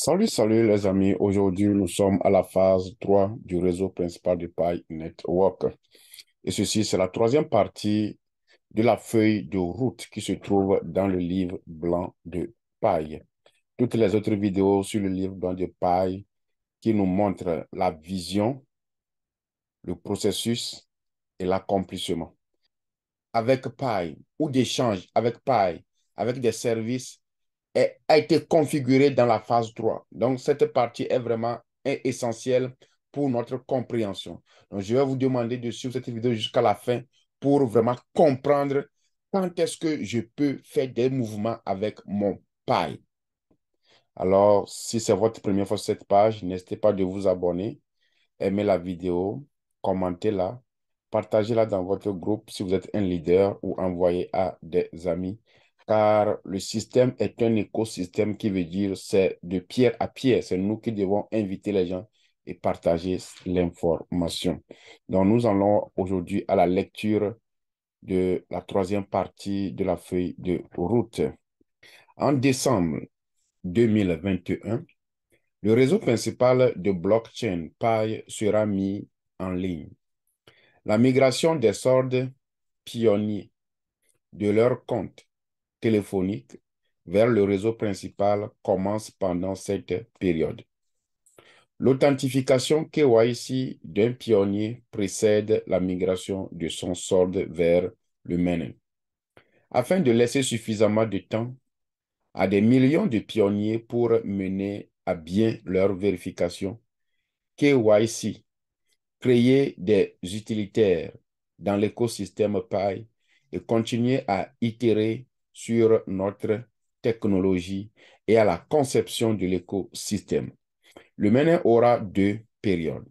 Salut, salut les amis. Aujourd'hui, nous sommes à la phase 3 du réseau principal de Pi Network. Et ceci, c'est la troisième partie de la feuille de route qui se trouve dans le livre blanc de Pi. Toutes les autres vidéos sur le livre blanc de Pi qui nous montrent la vision, le processus et l'accomplissement. Avec Pi ou d'échange avec Pi, avec des services a été configuré dans la phase 3. Donc, cette partie est vraiment essentielle pour notre compréhension. Donc, je vais vous demander de suivre cette vidéo jusqu'à la fin pour vraiment comprendre quand est-ce que je peux faire des mouvements avec mon Pi. Alors, si c'est votre première fois sur cette page, n'hésitez pas de vous abonner, aimer la vidéo, commentez-la, partagez-la dans votre groupe si vous êtes un leader ou envoyez à des amis. Car le système est un écosystème qui veut dire c'est de pierre à pierre. C'est nous qui devons inviter les gens et partager l'information. Donc, nous allons aujourd'hui à la lecture de la troisième partie de la feuille de route. En décembre 2021, le réseau principal de blockchain Pi sera mis en ligne. La migration des sordes pionniers de leur compte téléphonique vers le réseau principal commence pendant cette période. L'authentification KYC d'un pionnier précède la migration de son solde vers le mainnet. Afin de laisser suffisamment de temps à des millions de pionniers pour mener à bien leur vérification, KYC créer des utilitaires dans l'écosystème Pi et continuer à itérer sur notre technologie et à la conception de l'écosystème. Le mainnet aura deux périodes.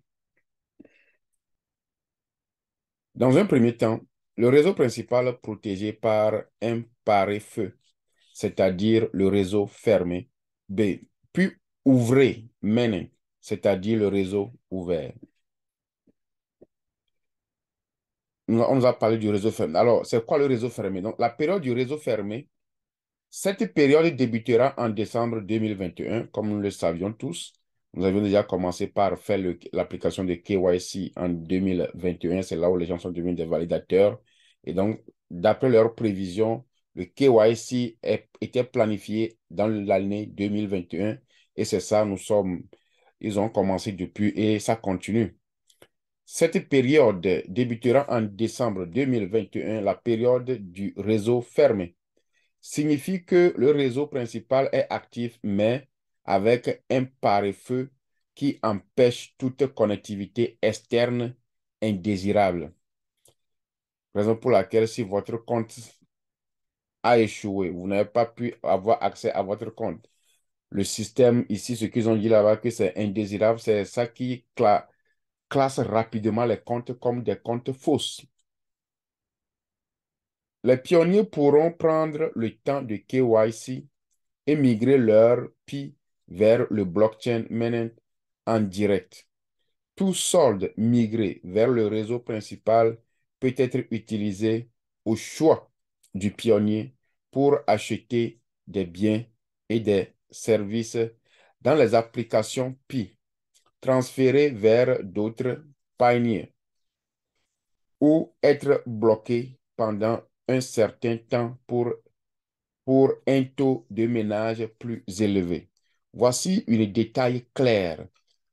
Dans un premier temps, le réseau principal protégé par un pare-feu, c'est-à-dire le réseau fermé. B. Puis ouvrez mainnet, c'est-à-dire le réseau ouvert. On nous a parlé du réseau fermé. Alors, c'est quoi le réseau fermé? Donc, la période du réseau fermé, cette période débutera en décembre 2021, comme nous le savions tous. Nous avions déjà commencé par faire l'application de KYC en 2021. C'est là où les gens sont devenus des validateurs. Et donc, d'après leurs prévisions, le KYC était planifié dans l'année 2021. Et c'est ça, ils ont commencé depuis et ça continue. Cette période débutera en décembre 2021, la période du réseau fermé. Signifie que le réseau principal est actif, mais avec un pare-feu qui empêche toute connectivité externe indésirable. Raison pour laquelle si votre compte a échoué, vous n'avez pas pu avoir accès à votre compte. Le système ici, ce qu'ils ont dit là-bas, que c'est indésirable, c'est ça qui classe rapidement les comptes comme des comptes fausses. Les pionniers pourront prendre le temps de KYC et migrer leur PI vers le blockchain mainnet en direct. Tout solde migré vers le réseau principal peut être utilisé au choix du pionnier pour acheter des biens et des services dans les applications PI, transférer vers d'autres pionniers ou être bloqué pendant un certain temps pour un taux de ménage plus élevé. Voici une détail clair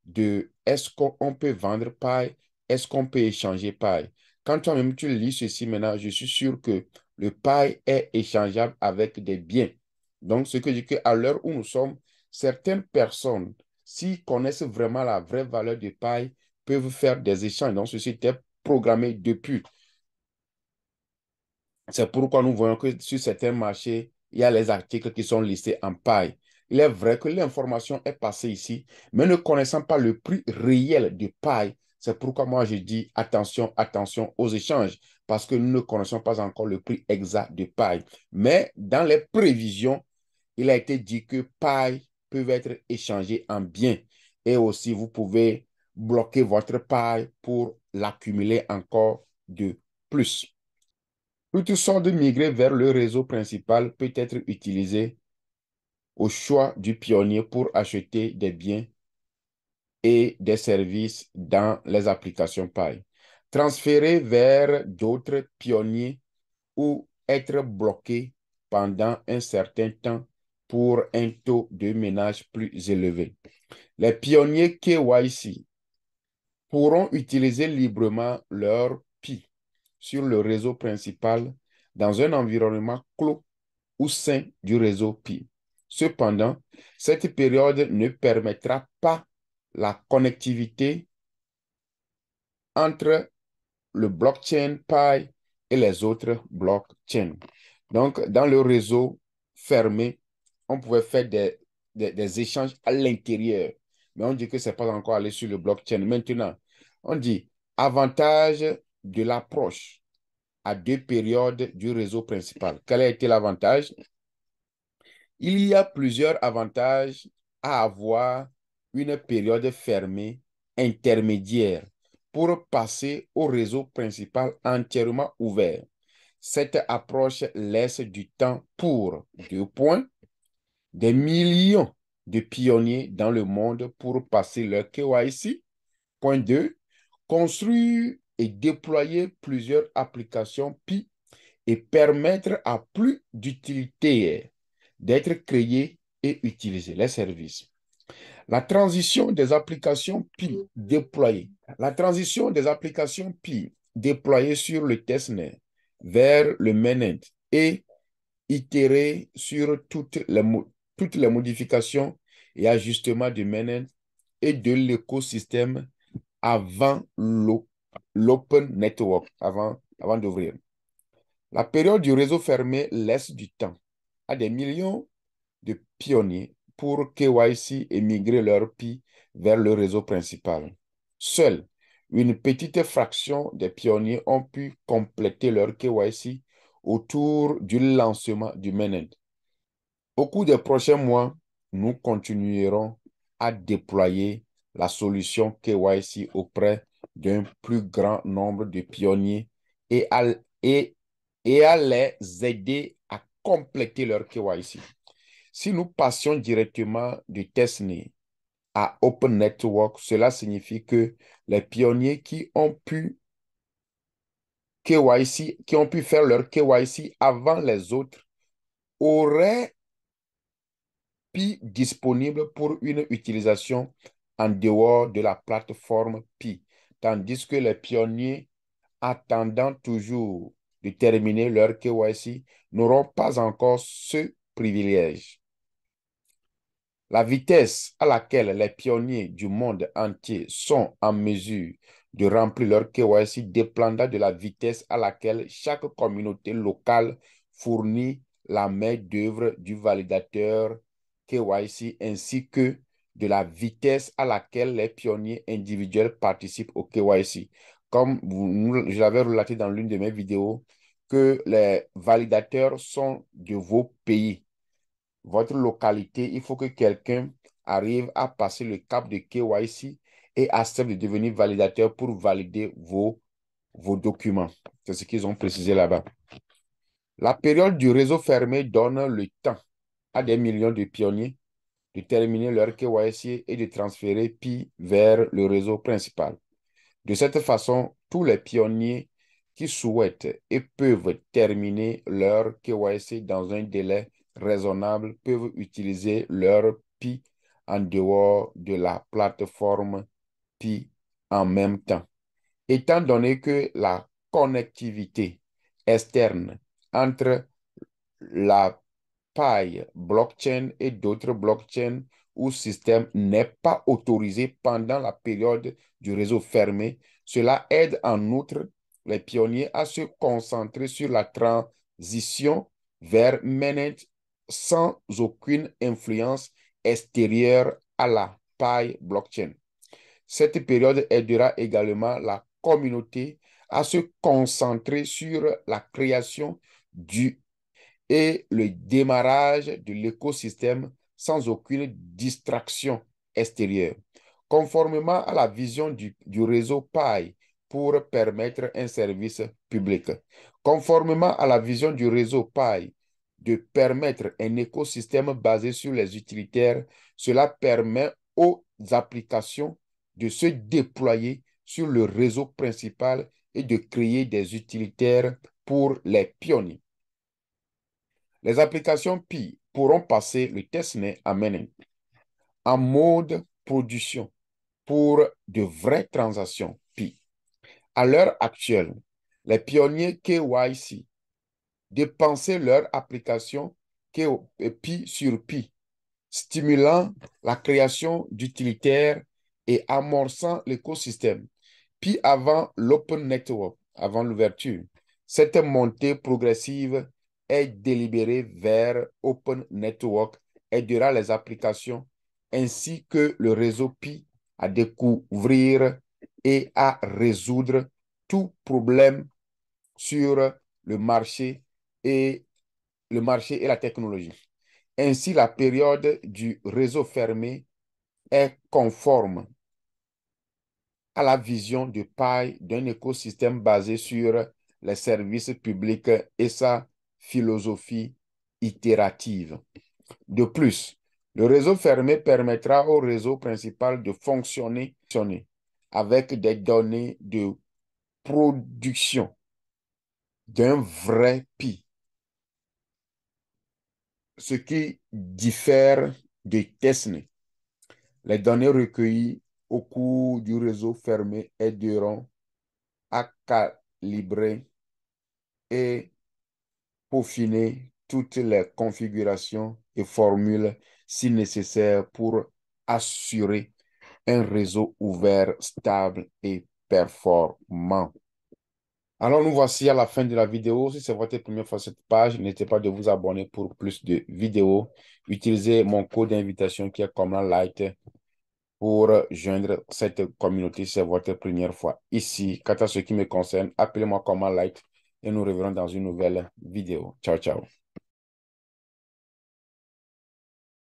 de est-ce qu'on peut vendre paille, est-ce qu'on peut échanger paille. Quand toi-même tu lis ceci maintenant, je suis sûr que le paille est échangeable avec des biens. Donc, ce que je dis qu'à l'heure où nous sommes, certaines personnes, s'ils connaissent vraiment la vraie valeur de paille, peuvent faire des échanges. Donc, ceci était programmé depuis. C'est pourquoi nous voyons que sur certains marchés, il y a les articles qui sont listés en paille. Il est vrai que l'information est passée ici, mais ne connaissant pas le prix réel de paille, c'est pourquoi moi je dis attention, attention aux échanges, parce que nous ne connaissons pas encore le prix exact de paille. Mais dans les prévisions, il a été dit que paille peuvent être échangées en biens. Et aussi, vous pouvez bloquer votre paille pour l'accumuler encore de plus. Toute sorte de migrer vers le réseau principal peut être utilisé au choix du pionnier pour acheter des biens et des services dans les applications Pi. Transférer vers d'autres pionniers ou être bloqué pendant un certain temps pour un taux de ménage plus élevé. Les pionniers KYC pourront utiliser librement leur Pi sur le réseau principal dans un environnement clos ou sein du réseau Pi. Cependant, cette période ne permettra pas la connectivité entre le blockchain Pi et les autres blockchains. Donc, dans le réseau fermé, on pouvait faire des échanges à l'intérieur, mais on dit que ce n'est pas encore allé sur le blockchain. Maintenant, on dit avantage de l'approche à deux périodes du réseau principal. Quel a été l'avantage? Il y a plusieurs avantages à avoir une période fermée intermédiaire pour passer au réseau principal entièrement ouvert. Cette approche laisse du temps pour, 2 points, des millions de pionniers dans le monde pour passer leur KYC. Point 2, construire et déployer plusieurs applications Pi et permettre à plus d'utilitaires d'être créés et utilisés, les services. La transition des applications Pi déployées. La transition des applications Pi déployées sur le testnet vers le mainnet et itérer sur toutes les modifications et ajustements du mainnet et de l'écosystème avant l'open network, avant d'ouvrir. La période du réseau fermé laisse du temps à des millions de pionniers pour KYC et migrer leur Pi vers le réseau principal. Seule une petite fraction des pionniers ont pu compléter leur KYC autour du lancement du mainnet. Au cours des prochains mois, nous continuerons à déployer la solution KYC auprès d'un plus grand nombre de pionniers et à les aider à compléter leur KYC. Si nous passions directement du testnet à Open Network, cela signifie que les pionniers qui ont pu faire leur KYC avant les autres auraient Pi disponible pour une utilisation en dehors de la plateforme Pi, tandis que les pionniers attendant toujours de terminer leur KYC n'auront pas encore ce privilège. La vitesse à laquelle les pionniers du monde entier sont en mesure de remplir leur KYC dépendra de la vitesse à laquelle chaque communauté locale fournit la main-d'œuvre du validateur KYC ainsi que de la vitesse à laquelle les pionniers individuels participent au KYC. Comme je l'avais relaté dans l'une de mes vidéos, que les validateurs sont de vos pays. Votre localité, il faut que quelqu'un arrive à passer le cap de KYC et accepte de devenir validateur pour valider vos documents. C'est ce qu'ils ont précisé là-bas. La période du réseau fermé donne le temps à des millions de pionniers de terminer leur KYC et de transférer Pi vers le réseau principal. De cette façon, tous les pionniers qui souhaitent et peuvent terminer leur KYC dans un délai raisonnable peuvent utiliser leur Pi en dehors de la plateforme Pi en même temps. Étant donné que la connectivité externe entre la paille blockchain et d'autres blockchains ou systèmes n'est pas autorisé pendant la période du réseau fermé. Cela aide en outre les pionniers à se concentrer sur la transition vers mainnet sans aucune influence extérieure à la paille blockchain. Cette période aidera également la communauté à se concentrer sur la création et le démarrage de l'écosystème sans aucune distraction extérieure. Conformément à la vision du réseau Pi pour permettre un service public. Conformément à la vision du réseau Pi de permettre un écosystème basé sur les utilitaires, cela permet aux applications de se déployer sur le réseau principal et de créer des utilitaires pour les pionniers. Les applications Pi pourront passer le testnet à mener en mode production pour de vraies transactions Pi. À l'heure actuelle, les pionniers KYC dépensaient leur application Pi sur Pi, stimulant la création d'utilitaires et amorçant l'écosystème. Puis avant l'Open Network, avant l'ouverture, cette montée progressive est délibérée vers Open Network aidera les applications ainsi que le réseau Pi à découvrir et à résoudre tout problème sur et le marché et la technologie. Ainsi, la période du réseau fermé est conforme à la vision de paille d'un écosystème basé sur les services publics et sa philosophie itérative. De plus, le réseau fermé permettra au réseau principal de fonctionner avec des données de production d'un vrai Pi, ce qui diffère des testnets. Les données recueillies au cours du réseau fermé aideront à calibrer et peaufiner toutes les configurations et formules si nécessaire pour assurer un réseau ouvert, stable et performant. Alors, nous voici à la fin de la vidéo. Si c'est votre première fois sur cette page, n'hésitez pas de vous abonner pour plus de vidéos. Utilisez mon code d'invitation qui est Comlan Light pour joindre cette communauté. C'est votre première fois ici. Quant à ce qui me concerne, appelez-moi Comlan Light et nous reverrons dans une nouvelle vidéo. Ciao, ciao.